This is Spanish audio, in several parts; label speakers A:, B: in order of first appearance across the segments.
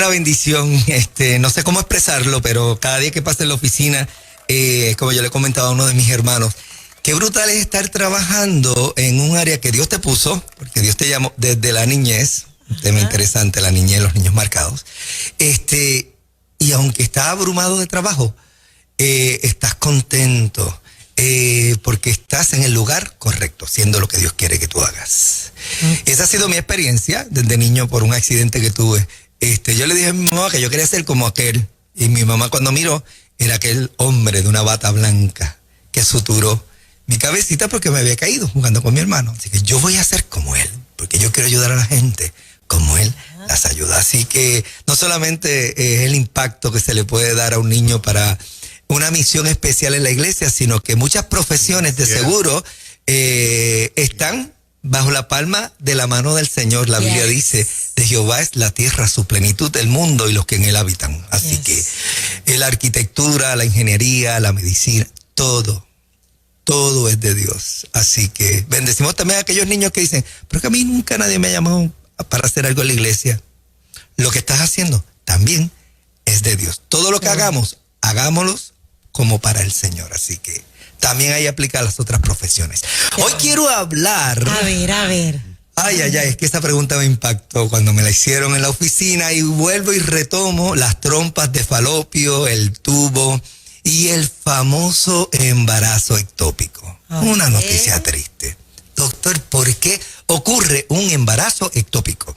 A: una bendición, no sé cómo expresarlo, pero cada día que pasa en la oficina, como yo le comentaba a uno de mis hermanos, qué brutal es estar trabajando en un área que Dios te puso, porque Dios te llamó desde la niñez, un tema interesante, la niñez, los niños marcados, y aunque estás abrumado de trabajo, estás contento, porque estás en el lugar correcto, haciendo lo que Dios quiere que tú hagas. Esa ha sido mi experiencia desde niño por un accidente que tuve. Yo le dije a mi mamá que yo quería ser como aquel, y mi mamá cuando miró, era aquel hombre de una bata blanca que suturó mi cabecita porque me había caído jugando con mi hermano. Así que yo voy a ser como él, porque yo quiero ayudar a la gente como él las ayuda. Así que no solamente es el impacto que se le puede dar a un niño para una misión especial en la iglesia, sino que muchas profesiones de seguro están bajo la palma de la mano del Señor. La Biblia dice, de Jehová es la tierra, su plenitud, el mundo y los que en él habitan. Así que la arquitectura, la ingeniería, la medicina, todo es de Dios. Así que bendecimos también a aquellos niños que dicen, pero que a mí nunca nadie me ha llamado para hacer algo en la iglesia. Lo que estás haciendo también es de Dios. Todo lo que hagamos, hagámoslos como para el Señor. Así que también ahí aplica a las otras profesiones. Hoy quiero hablar...
B: A ver.
A: Ay, es que esa pregunta me impactó cuando me la hicieron en la oficina, y vuelvo y retomo las trompas de falopio, el tubo y el famoso embarazo ectópico. Una noticia triste. Doctor, ¿por qué ocurre un embarazo ectópico?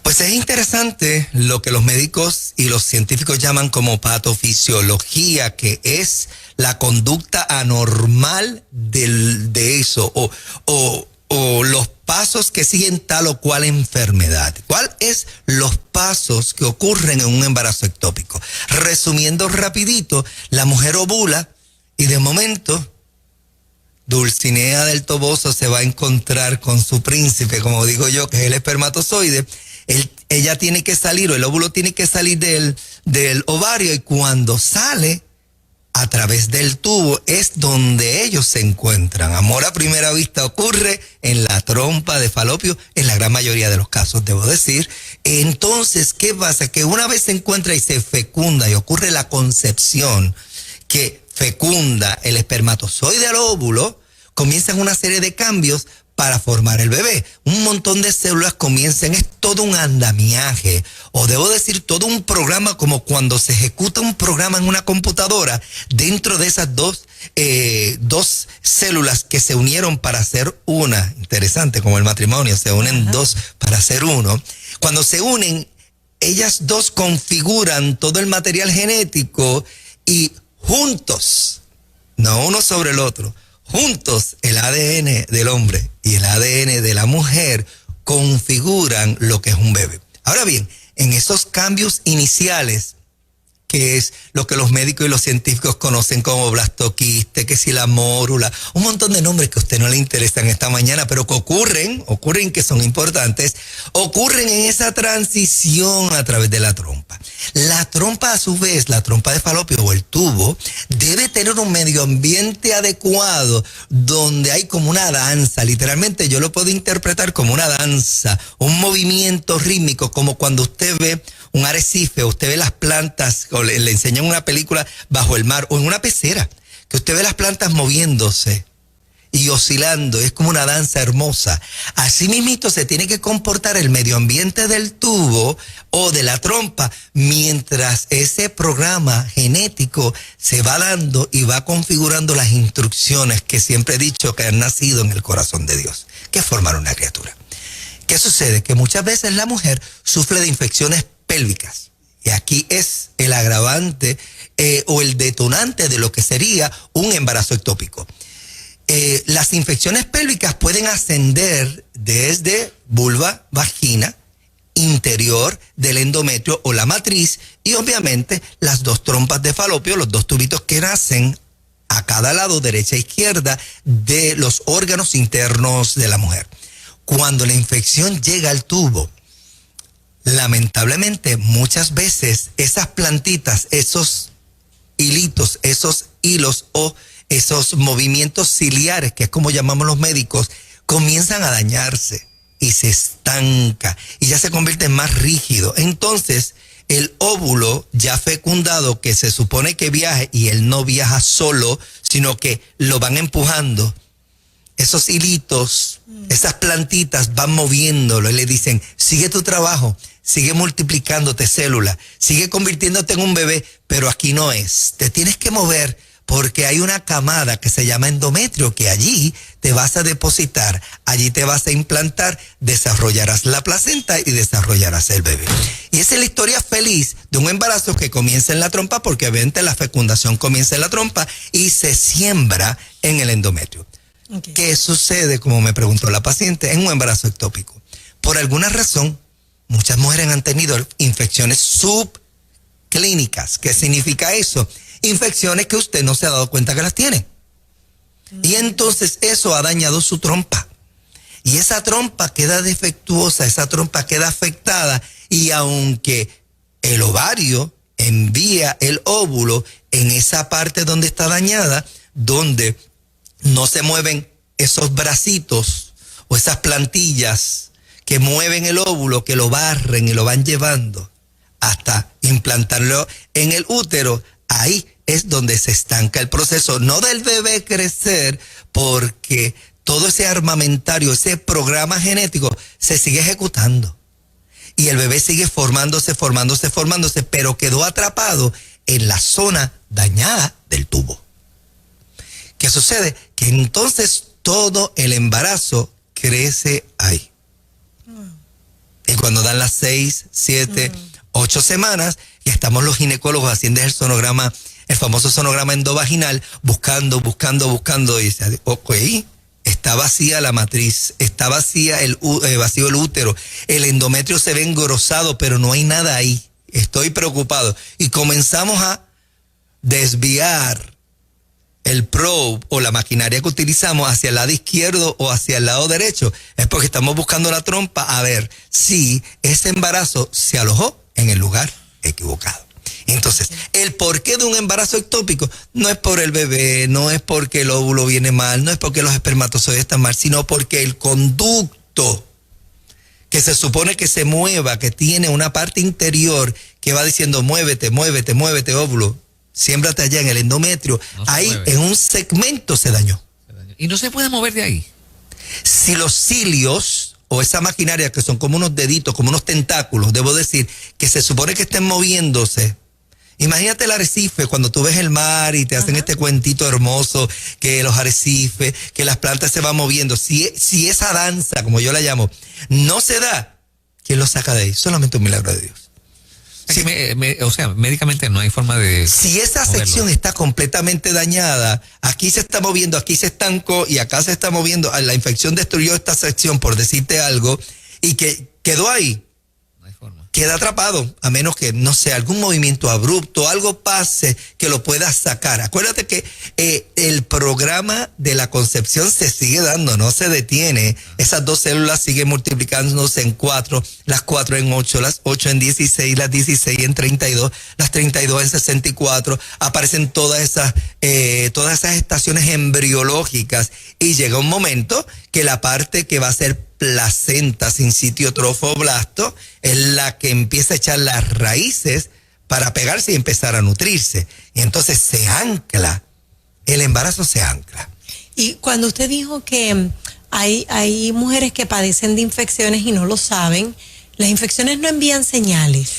A: Pues es interesante lo que los médicos y los científicos llaman como patofisiología, que es la conducta anormal de eso, o los pasos que siguen tal o cual enfermedad. ¿Cuál es los pasos que ocurren en un embarazo ectópico? Resumiendo rapidito, la mujer ovula y de momento Dulcinea del Toboso se va a encontrar con su príncipe, como digo yo, que es el espermatozoide. Ella tiene que salir, o el óvulo tiene que salir del ovario, y cuando sale a través del tubo es donde ellos se encuentran. Amor a primera vista ocurre en la trompa de falopio, en la gran mayoría de los casos, debo decir. Entonces, ¿qué pasa? Que una vez se encuentra y se fecunda y ocurre la concepción que fecunda el espermatozoide al óvulo, comienzan una serie de cambios para formar el bebé. Un montón de células comienzan, es todo un andamiaje, o debo decir todo un programa, como cuando se ejecuta un programa en una computadora. Dentro de esas dos células que se unieron para hacer una, interesante como el matrimonio, se unen dos para hacer uno. Cuando se unen, ellas dos configuran todo el material genético, y juntos, no uno sobre el otro, juntos el ADN del hombre y el ADN de la mujer configuran lo que es un bebé. Ahora bien, en esos cambios iniciales, que es lo que los médicos y los científicos conocen como blastoquiste, que si la mórula, un montón de nombres que a usted no le interesan esta mañana, pero que ocurren, que son importantes, ocurren en esa transición a través de la trompa. La trompa, a su vez, la trompa de falopio o el tubo, debe tener un medio ambiente adecuado, donde hay como una danza. Literalmente yo lo puedo interpretar como una danza, un movimiento rítmico, como cuando usted ve un arrecife, usted ve las plantas, o le enseñan una película bajo el mar, o en una pecera, que usted ve las plantas moviéndose y oscilando, es como una danza hermosa. Así mismito se tiene que comportar el medio ambiente del tubo o de la trompa, mientras ese programa genético se va dando y va configurando las instrucciones que siempre he dicho que han nacido en el corazón de Dios, que es formar una criatura. ¿Qué sucede? Que muchas veces la mujer sufre de infecciones pélvicas. Y aquí es el agravante o el detonante de lo que sería un embarazo ectópico. Las infecciones pélvicas pueden ascender desde vulva, vagina, interior del endometrio o la matriz, y obviamente las dos trompas de falopio, los dos tubitos que nacen a cada lado, derecha e izquierda, de los órganos internos de la mujer. Cuando la infección llega al tubo, lamentablemente muchas veces esas plantitas, esos hilitos, esos hilos o esos movimientos ciliares, que es como llamamos los médicos, comienzan a dañarse. y se estanca y ya se convierte en más rígido. Entonces, el óvulo ya fecundado, que se supone que viaje, y él no viaja solo, sino que lo van empujando. Esos hilitos, esas plantitas van moviéndolo y le dicen, sigue tu trabajo, sigue multiplicándote células, sigue convirtiéndote en un bebé, pero aquí no es. Te tienes que mover porque hay una camada que se llama endometrio, que allí te vas a depositar, allí te vas a implantar, desarrollarás la placenta y desarrollarás el bebé. Y esa es la historia feliz de un embarazo que comienza en la trompa, porque obviamente la fecundación comienza en la trompa y se siembra en el endometrio. Okay. ¿Qué sucede, como me preguntó la paciente, en un embarazo ectópico? Por alguna razón, muchas mujeres han tenido infecciones subclínicas. ¿Qué significa eso? Infecciones que usted no se ha dado cuenta que las tiene. Y entonces eso ha dañado su trompa. Y esa trompa queda defectuosa, esa trompa queda afectada. Y aunque el ovario envía el óvulo en esa parte donde está dañada, donde no se mueven esos bracitos o esas plantillas que mueven el óvulo, que lo barren y lo van llevando hasta implantarlo en el útero, ahí es donde se estanca el proceso, no del bebé crecer, porque todo ese armamentario, ese programa genético se sigue ejecutando. Y el bebé sigue formándose, pero quedó atrapado en la zona dañada del tubo. ¿Qué sucede? Que entonces todo el embarazo crece ahí. Y cuando dan las 6, 7, 8 semanas, y estamos los ginecólogos haciendo el sonograma, el famoso sonograma endovaginal, buscando, y dice, ok, está vacía la matriz, está vacía vacío el útero, el endometrio se ve engrosado, pero no hay nada ahí. Estoy preocupado. Y comenzamos a desviar el probe o la maquinaria que utilizamos hacia el lado izquierdo o hacia el lado derecho. Es porque estamos buscando la trompa a ver si ese embarazo se alojó en el lugar equivocado. Entonces, el porqué de un embarazo ectópico no es por el bebé, no es porque el óvulo viene mal, no es porque los espermatozoides están mal, sino porque el conducto que se supone que se mueva, que tiene una parte interior que va diciendo muévete, óvulo, siémbrate allá en el endometrio, no ahí mueve. En un segmento se dañó.
B: ¿Y no se puede mover de ahí?
A: Si los cilios o esa maquinaria que son como unos deditos, como unos tentáculos, debo decir, que se supone que estén moviéndose. Imagínate el arrecife, cuando tú ves el mar y te hacen este cuentito hermoso, que los arrecifes, que las plantas se van moviendo. Si esa danza, como yo la llamo, no se da, ¿quién lo saca de ahí? Solamente un milagro de Dios.
B: Sí, o sea, médicamente no hay forma de...
A: Si esa sección está completamente dañada, aquí se está moviendo, aquí se estancó y acá se está moviendo, la infección destruyó esta sección, por decirte algo, y que quedó ahí,
B: no hay forma.
A: Queda atrapado, a menos que, no sé, algún movimiento abrupto, algo pase que lo pueda sacar. Acuérdate que el programa de la concepción se sigue dando, no se detiene. Esas 2 células siguen multiplicándose en 4, las 4 en 8, las 8 en 16, las 16 en 32, las 32 en 64. Aparecen todas esas estaciones embriológicas y llega un momento que la parte que va a ser placenta sin sitio trofoblasto es la que empieza a echar las raíces para pegarse y empezar a nutrirse. Y entonces se ancla, el embarazo se ancla.
C: Y cuando usted dijo que hay mujeres que padecen de infecciones y no lo saben, las infecciones no envían señales.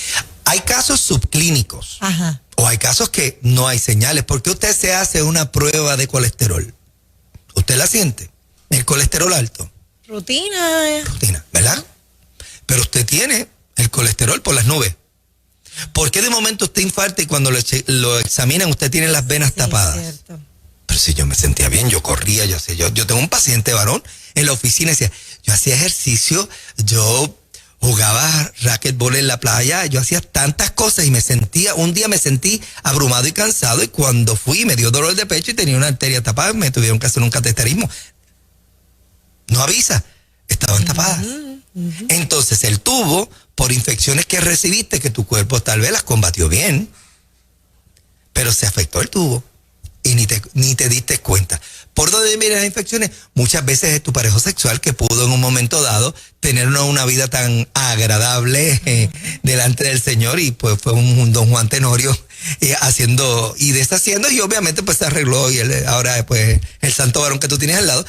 A: Hay casos subclínicos.
C: Ajá.
A: O hay casos que no hay señales. Porque usted se hace una prueba de colesterol. ¿Usted la siente? El colesterol alto.
C: Rutina,
A: ¿verdad? Pero usted tiene el colesterol por las nubes. ¿Por qué de momento usted infarta y cuando lo examinan usted tiene las venas tapadas?
C: Cierto.
A: Pero si yo me sentía bien, yo corría, yo tengo un paciente varón en la oficina y decía, yo hacía ejercicio, yo jugaba racquetball en la playa, yo hacía tantas cosas y un día me sentí abrumado y cansado y cuando fui me dio dolor de pecho y tenía una arteria tapada, me tuvieron que hacer un cateterismo. No avisa, estaban tapadas. Entonces el tubo, por infecciones que recibiste, que tu cuerpo tal vez las combatió bien, pero se afectó el tubo. y ni te diste cuenta. ¿Por dónde vienen las infecciones? Muchas veces es tu pareja sexual que pudo en un momento dado tener una vida tan agradable delante del Señor, y pues fue un don Juan Tenorio haciendo y deshaciendo, y obviamente pues se arregló, y ahora pues el santo varón que tú tienes al lado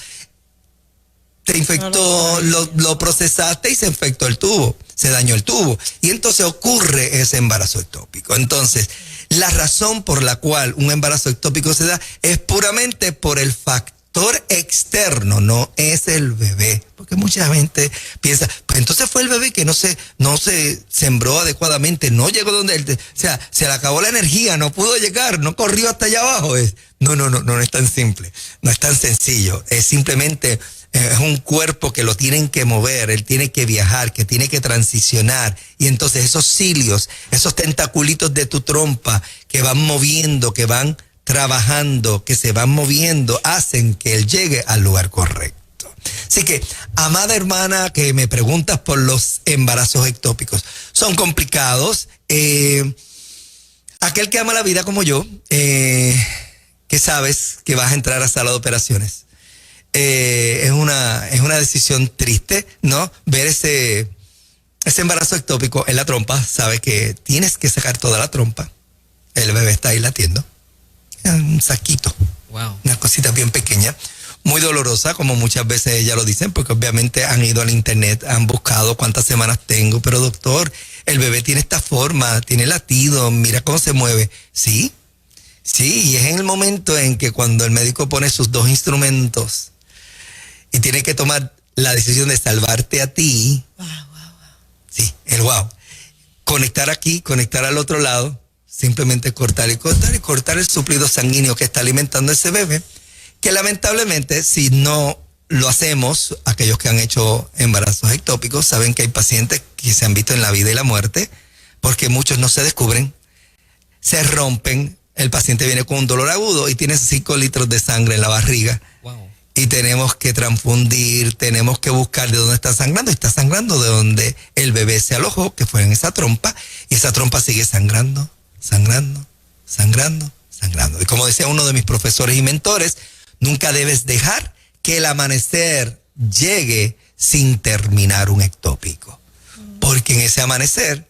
A: te infectó, lo procesaste y se infectó el tubo, se dañó el tubo, y entonces ocurre ese embarazo ectópico. Entonces, la razón por la cual un embarazo ectópico se da es puramente por el factor externo, no es el bebé, porque mucha gente piensa, pues entonces fue el bebé que no se sembró adecuadamente, no llegó donde él, o sea, se le acabó la energía, no pudo llegar, no corrió hasta allá abajo. No es tan simple, no es tan sencillo, es simplemente es un cuerpo que lo tienen que mover, él tiene que viajar, que tiene que transicionar, y entonces esos cilios, esos tentaculitos de tu trompa que van moviendo, que van trabajando, que se van moviendo, hacen que él llegue al lugar correcto. Así que, amada hermana que me preguntas por los embarazos ectópicos, son complicados. Aquel que ama la vida como yo, que sabes que vas a entrar a sala de operaciones, es una decisión triste, ¿no? Ver ese embarazo ectópico en la trompa, sabes que tienes que sacar toda la trompa, el bebé está ahí latiendo, un saquito,
B: wow,
A: una cosita bien pequeña, muy dolorosa, como muchas veces ellas lo dicen, porque obviamente han ido al internet, han buscado cuántas semanas tengo, pero doctor, el bebé tiene esta forma, tiene latido, mira cómo se mueve. Sí, y es en el momento en que cuando el médico pone sus dos instrumentos y tiene que tomar la decisión de salvarte a ti.
C: Wow.
A: Sí, el wow. Conectar aquí, conectar al otro lado, simplemente cortar el suplido sanguíneo que está alimentando ese bebé, que lamentablemente si no lo hacemos, aquellos que han hecho embarazos ectópicos saben que hay pacientes que se han visto en la vida y la muerte, porque muchos no se descubren, se rompen, el paciente viene con un dolor agudo y tiene 5 litros de sangre en la barriga.
B: wow.
A: Y tenemos que transfundir, tenemos que buscar de dónde está sangrando. Y está sangrando de donde el bebé se alojó, que fue en esa trompa. Y esa trompa sigue sangrando. Y como decía uno de mis profesores y mentores, nunca debes dejar que el amanecer llegue sin terminar un ectópico. Porque en ese amanecer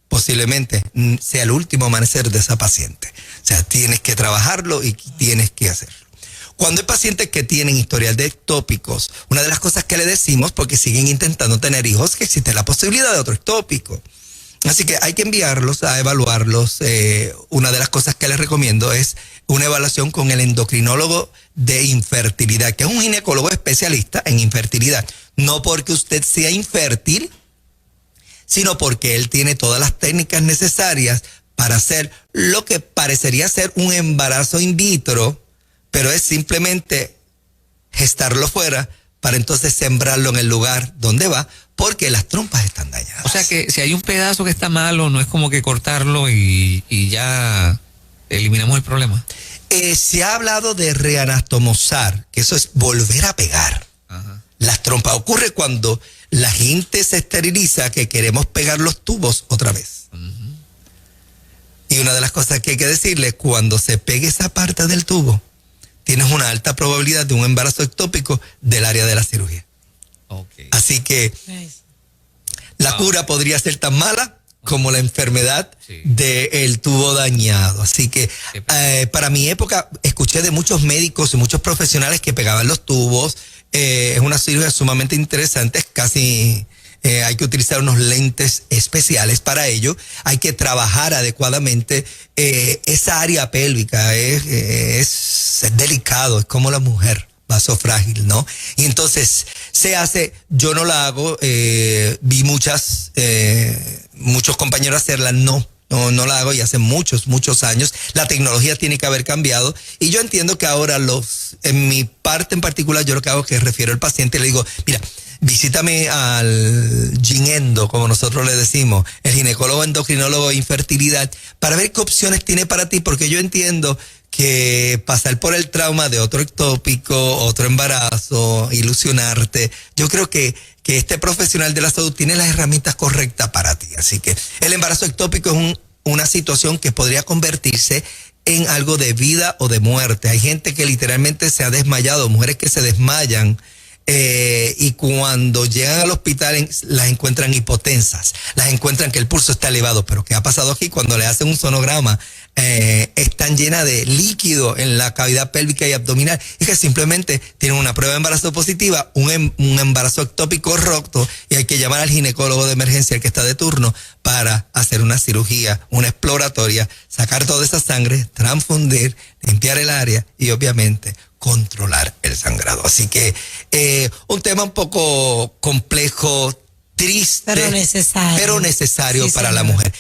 A: posiblemente sea el último amanecer de esa paciente. O sea, tienes que trabajarlo y tienes que hacerlo. Cuando hay pacientes que tienen historial de ectópicos, una de las cosas que le decimos, porque siguen intentando tener hijos, que existe la posibilidad de otro ectópico. Así que hay que enviarlos a evaluarlos. Una de las cosas que les recomiendo es una evaluación con el endocrinólogo de infertilidad, que es un ginecólogo especialista en infertilidad. No porque usted sea infértil, sino porque él tiene todas las técnicas necesarias para hacer lo que parecería ser un embarazo in vitro, pero es simplemente gestarlo fuera para entonces sembrarlo en el lugar donde va, porque las trompas están dañadas.
B: O sea que si hay un pedazo que está malo, no es como que cortarlo y ya eliminamos el problema.
A: Se ha hablado de reanastomosar, que eso es volver a pegar.
B: Ajá.
A: Las trompas ocurre cuando la gente se esteriliza, que queremos pegar los tubos otra vez.
B: Uh-huh.
A: Y una de las cosas que hay que decirle, cuando se pegue esa parte del tubo, tienes una alta probabilidad de un embarazo ectópico del área de la cirugía.
B: Okay.
A: Así que la cura podría ser tan mala como la enfermedad del tubo dañado. Así que para mi época escuché de muchos médicos y muchos profesionales que pegaban los tubos. Es una cirugía sumamente interesante, es casi... hay que utilizar unos lentes especiales para ello. Hay que trabajar adecuadamente esa área pélvica. Es delicado, es como la mujer, vaso frágil, ¿no? Y entonces se hace, yo no la hago, vi muchos compañeros hacerla, no la hago, y hace muchos años. La tecnología tiene que haber cambiado, y yo entiendo que ahora en mi parte en particular, yo lo que hago es que refiero al paciente y le digo, mira, visítame al ginendo, como nosotros le decimos, el ginecólogo endocrinólogo de infertilidad, para ver qué opciones tiene para ti, porque yo entiendo que pasar por el trauma de otro ectópico, otro embarazo, ilusionarte, yo creo que este profesional de la salud tiene las herramientas correctas para ti. Así que el embarazo ectópico es una situación que podría convertirse en algo de vida o de muerte. Hay gente que literalmente se ha desmayado, mujeres que se desmayan y cuando llegan al hospital las encuentran hipotensas, las encuentran que el pulso está elevado. Pero ¿qué ha pasado aquí? Cuando le hacen un sonograma, están llenas de líquido en la cavidad pélvica y abdominal y que simplemente tienen una prueba de embarazo positiva, un embarazo ectópico roto, y hay que llamar al ginecólogo de emergencia, el que está de turno, para hacer una cirugía, una exploratoria, sacar toda esa sangre, transfundir, limpiar el área y obviamente controlar el sangrado. Así que un tema un poco complejo, triste, pero necesario sí, para la mujer.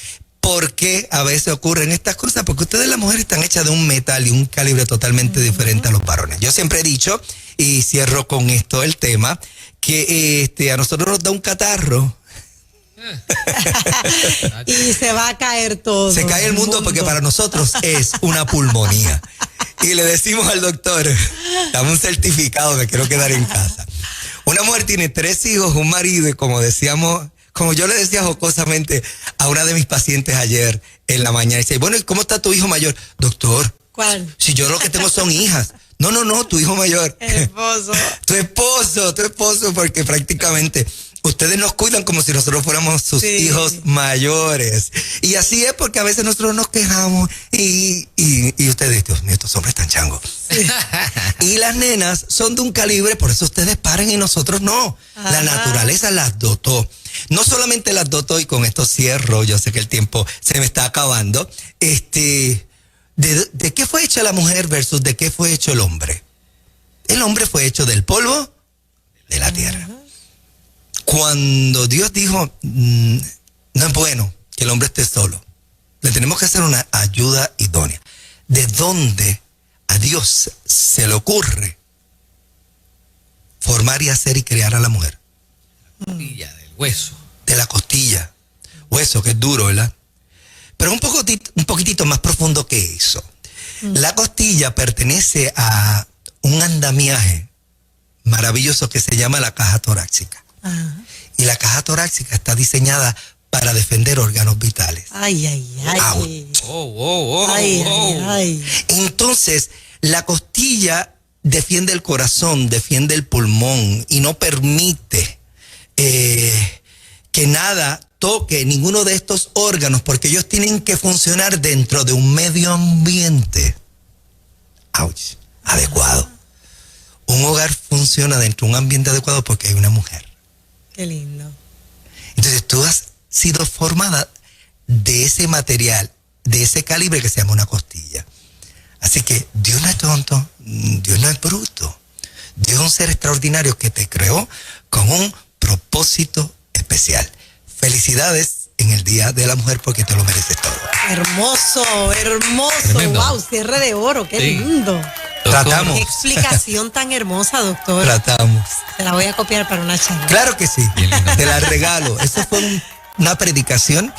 A: ¿Por qué a veces ocurren estas cosas? Porque ustedes las mujeres están hechas de un metal y un calibre totalmente diferente a los varones. Yo siempre he dicho, y cierro con esto el tema, que a nosotros nos da un catarro.
C: Y se va a caer todo.
A: Se cae el mundo porque para nosotros es una pulmonía. Y le decimos al doctor, dame un certificado que quiero quedar en casa. Una mujer tiene 3 hijos, un marido, y como yo le decía jocosamente a una de mis pacientes ayer en la mañana, dice, bueno, ¿y cómo está tu hijo mayor? Doctor,
C: ¿cuál?
A: Si yo lo que tengo son hijas. No, tu hijo mayor.
C: El esposo.
A: Tu esposo, porque prácticamente ustedes nos cuidan como si nosotros fuéramos sus hijos mayores. Y así es, porque a veces nosotros nos quejamos y ustedes, Dios mío, estos hombres están changos. Sí. Y las nenas son de un calibre, por eso ustedes paran y nosotros no. Ajá. La naturaleza las dotó. No solamente las dotó, y con esto cierro, yo sé que el tiempo se me está acabando, ¿de qué fue hecha la mujer versus de qué fue hecho el hombre? El hombre fue hecho del polvo de la tierra. Cuando Dios dijo, no es bueno que el hombre esté solo, le tenemos que hacer una ayuda idónea. ¿De dónde a Dios se le ocurre formar y hacer y crear a la mujer?
B: Costilla del hueso.
A: De la costilla. Hueso que es duro, ¿verdad? Pero un poquitito más profundo que eso. La costilla pertenece a un andamiaje maravilloso que se llama la caja torácica. Ajá. Y la caja torácica está diseñada para defender órganos vitales.
C: Ay.
A: Entonces, la costilla defiende el corazón, defiende el pulmón y no permite que nada toque ninguno de estos órganos, porque ellos tienen que funcionar dentro de un medio ambiente adecuado. Un hogar funciona dentro de un ambiente adecuado porque hay una mujer.
C: Qué lindo.
A: Entonces tú has sido formada de ese material, de ese calibre que se llama una costilla. Así que Dios no es tonto, Dios no es bruto. Dios es un ser extraordinario que te creó con un propósito especial. Felicidades en el Día de la Mujer, porque te lo mereces todo.
C: Hermoso. Tremendo. Wow, cierre de oro, qué lindo.
A: Tratamos.
C: Qué explicación tan hermosa, doctor.
A: Tratamos.
C: Se la voy a copiar para una charla.
A: Claro que sí. Te la regalo. Eso fue una predicación,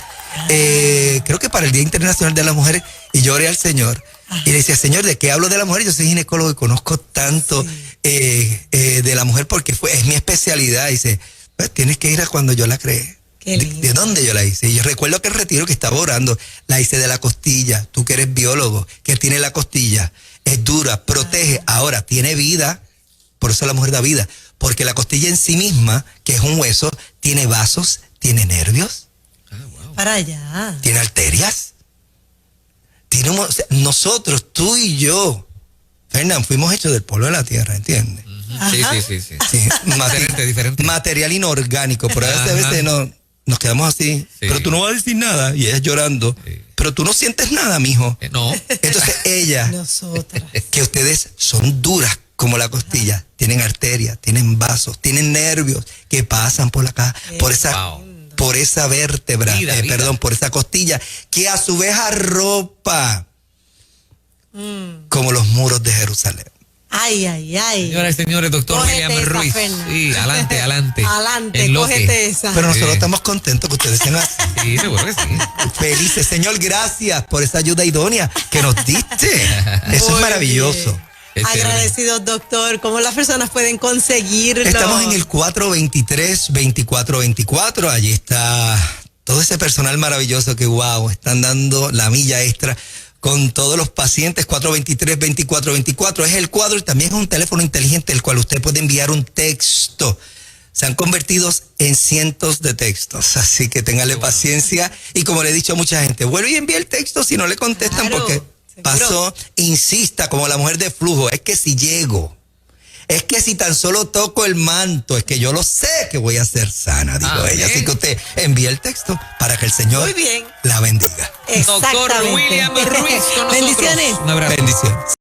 A: creo que para el Día Internacional de la Mujer, y yo oré al Señor. Y le decía, Señor, ¿de qué hablo de la mujer? Yo soy ginecólogo y conozco tanto de la mujer porque es mi especialidad. Y dice, pues tienes que ir a cuando yo la creé. ¿De dónde yo la hice? Y yo recuerdo que el retiro que estaba orando, la hice de la costilla. Tú que eres biólogo, que tiene la costilla, es dura, protege, ahora tiene vida. Por eso la mujer da vida, porque la costilla en sí misma, que es un hueso, tiene vasos, tiene nervios.
C: Wow. Para allá.
A: Tiene arterias. Nosotros, tú y yo, Fernán, fuimos hechos del polvo de la tierra, ¿entiendes? Sí. Diferente. Material inorgánico, por a veces nos quedamos así. Sí. Pero tú no vas a decir nada, y ella llorando. Sí. Pero tú no sientes nada, mijo.
B: No.
A: Entonces ella,
C: nosotras,
A: que ustedes son duras como la costilla, tienen arterias, tienen vasos, tienen nervios que pasan por la caja, por esa vértebra, por esa costilla, que a su vez arropa como los muros de Jerusalén.
C: Ay.
B: Señoras y señores, doctor William Ruiz. Sí, adelante.
C: Adelante, cógete esa.
A: Pero nosotros estamos contentos que ustedes sean así.
B: Sí, seguro que sí.
A: Felices. Señor, gracias por esa ayuda idónea que nos diste. Eso es maravilloso.
C: Agradecidos, doctor. ¿Cómo las personas pueden conseguirlo?
A: Estamos en el 423-2424. Allí está todo ese personal maravilloso que, están dando la milla extra con todos los pacientes, 423-2424. Es el cuadro y también es un teléfono inteligente el cual usted puede enviar un texto. Se han convertido en cientos de textos, así que téngale paciencia. Y como le he dicho a mucha gente, vuelve y envía el texto si no le contestan,
C: Claro,
A: porque
C: seguro.
A: pasó, insista como la mujer de flujo, es que si llego, es que si tan solo toco el manto, es que yo lo sé que voy a ser sana, dijo ella. Así que usted envíe el texto para que el Señor
C: Muy bien.
A: la bendiga.
B: Doctor
C: Exactamente.
B: William Ruiz con nosotros.
C: Bendiciones.
B: Un abrazo.
A: Bendiciones.